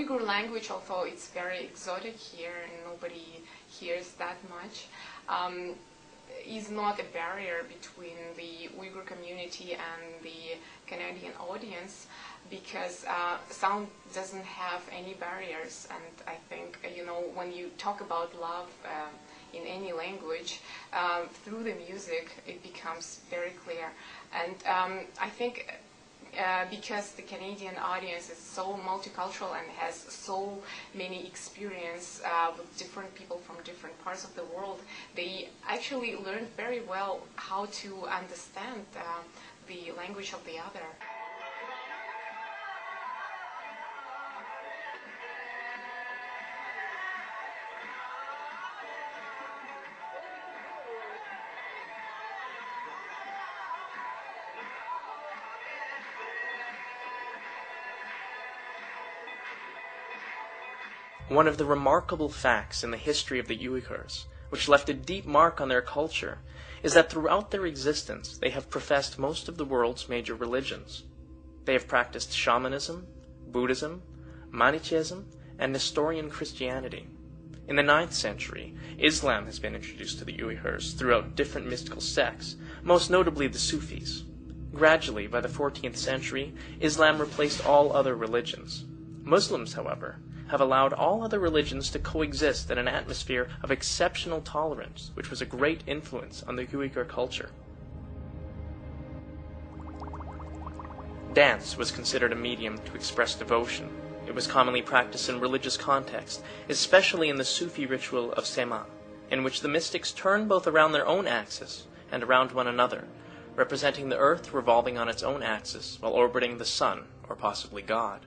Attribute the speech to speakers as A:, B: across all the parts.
A: Uyghur language, although it's very exotic here and nobody hears that much, is not a barrier between the Uyghur community and the Canadian audience, because sound doesn't have any barriers. And I think, when you talk about love in any language, through the music, it becomes very clear. And I think because the Canadian audience is so multicultural and has so many experience with different people from different parts of the world, they actually learned very well how to understand the language of the other.
B: One of the remarkable facts in the history of the Uyghurs, which left a deep mark on their culture, is that throughout their existence they have professed most of the world's major religions. They have practiced shamanism, Buddhism, Manichaeism, and Nestorian Christianity. In the 9th century, Islam has been introduced to the Uyghurs throughout different mystical sects, most notably the Sufis. Gradually, by the 14th century, Islam replaced all other religions. Muslims, however, have allowed all other religions to coexist in an atmosphere of exceptional tolerance, which was a great influence on the Uyghur culture. Dance was considered a medium to express devotion. It was commonly practiced in religious context, especially in the Sufi ritual of Sema, in which the mystics turn both around their own axis and around one another, representing the earth revolving on its own axis while orbiting the sun, or possibly God.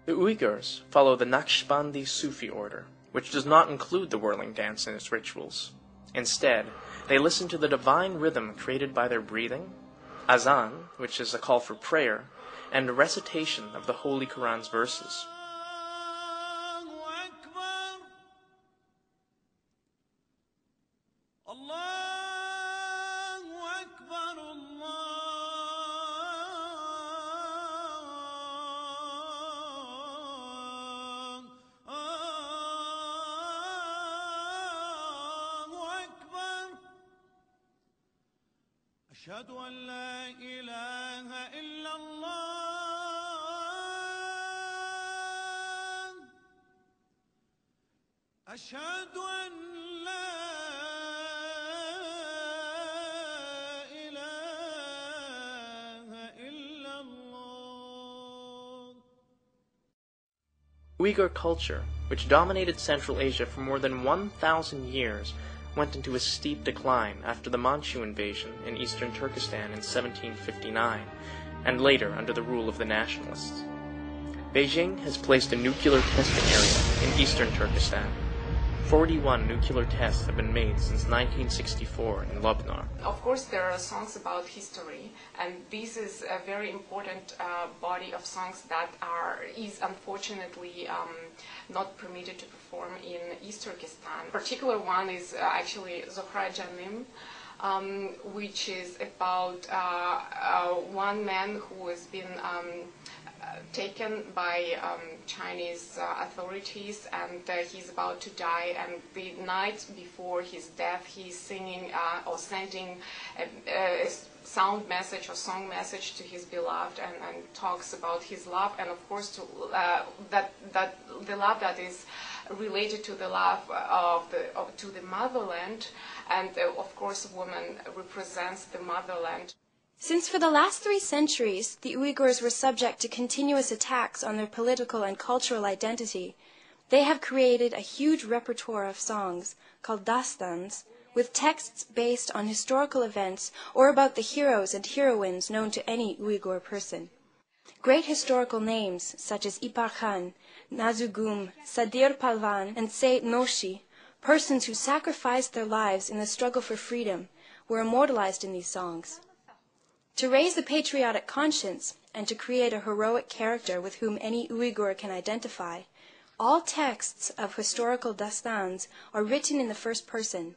B: The Uyghurs follow the Naqshbandi Sufi order, which does not include the whirling dance in its rituals. Instead, they listen to the divine rhythm created by their breathing, azan, which is a call for prayer, and recitation of the Holy Quran's verses.
C: أشهد أن لا إله إلا الله أشهد أن لا إله إلا الله.
B: Uyghur culture, which dominated Central Asia for more than 1,000 years, went into a steep decline after the Manchu invasion in eastern Turkestan in 1759, and later under the rule of the nationalists. Beijing has placed a nuclear testing area in eastern Turkestan. 41 nuclear tests have been made since 1964 in Lubnar.
A: Of course, there are songs about history, and this is a very important body of songs that is unfortunately not permitted to perform in East Turkestan. A particular one is actually Zohra Janim, which is about one man who has been taken by Chinese authorities, and he's about to die, and the night before his death he's singing or sending a sound message or song message to his beloved, and talks about his love, and of course to that the love that is related to the love to the motherland, and of course woman represents the motherland.
D: Since for the last 3 centuries, the Uyghurs were subject to continuous attacks on their political and cultural identity, they have created a huge repertoire of songs, called dastans, with texts based on historical events or about the heroes and heroines known to any Uyghur person. Great historical names, such as Ipar Khan, Nazugum, Sadir Palvan, and Sayyid Noshi, persons who sacrificed their lives in the struggle for freedom, were immortalized in these songs. To raise the patriotic conscience and to create a heroic character with whom any Uyghur can identify, all texts of historical dastans are written in the first person.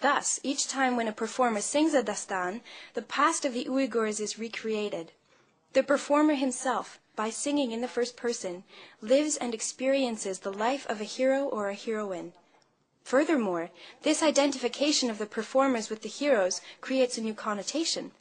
D: Thus, each time when a performer sings a dastan, the past of the Uyghurs is recreated. The performer himself, by singing in the first person, lives and experiences the life of a hero or a heroine. Furthermore, this identification of the performers with the heroes creates a new connotation.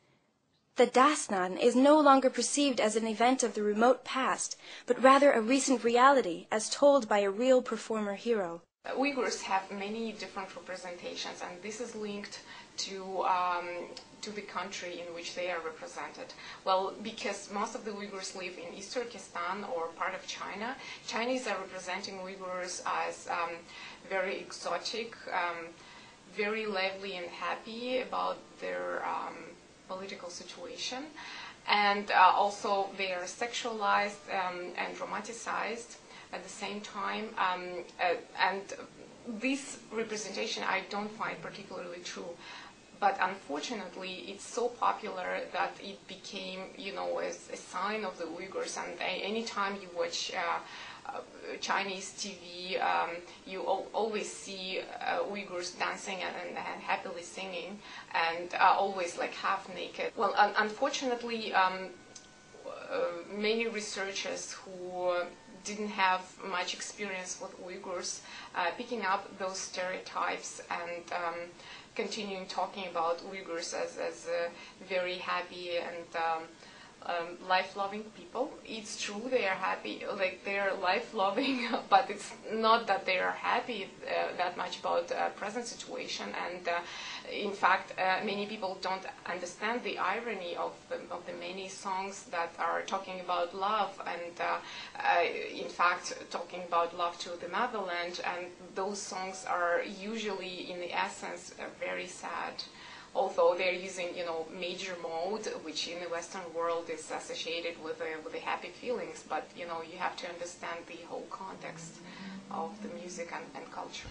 D: The Dastan is no longer perceived as an event of the remote past, but rather a recent reality as told by a real performer hero.
A: Uyghurs have many different representations, and this is linked to the country in which they are represented. Well, because most of the Uyghurs live in East Turkestan or part of China, Chinese are representing Uyghurs as very exotic, very lively and happy about their political situation, and also they are sexualized and romanticized at the same time, and this representation I don't find particularly true. But unfortunately, it's so popular that it became, a sign of the Uyghurs. And anytime you watch Chinese TV, you always see Uyghurs dancing and happily singing, and always like half naked. Well, unfortunately, many researchers who didn't have much experience with Uyghurs picking up those stereotypes and continuing talking about Uyghurs as very happy and life-loving people. It's true they are happy, like they are life-loving, but it's not that they are happy that much about the present situation. And in fact, many people don't understand the irony of the many songs that are talking about love and in fact talking about love to the motherland, and those songs are usually in the essence very sad. Although they're using, major mode, which in the Western world is associated with the happy feelings, but you have to understand the whole context of the music and culture.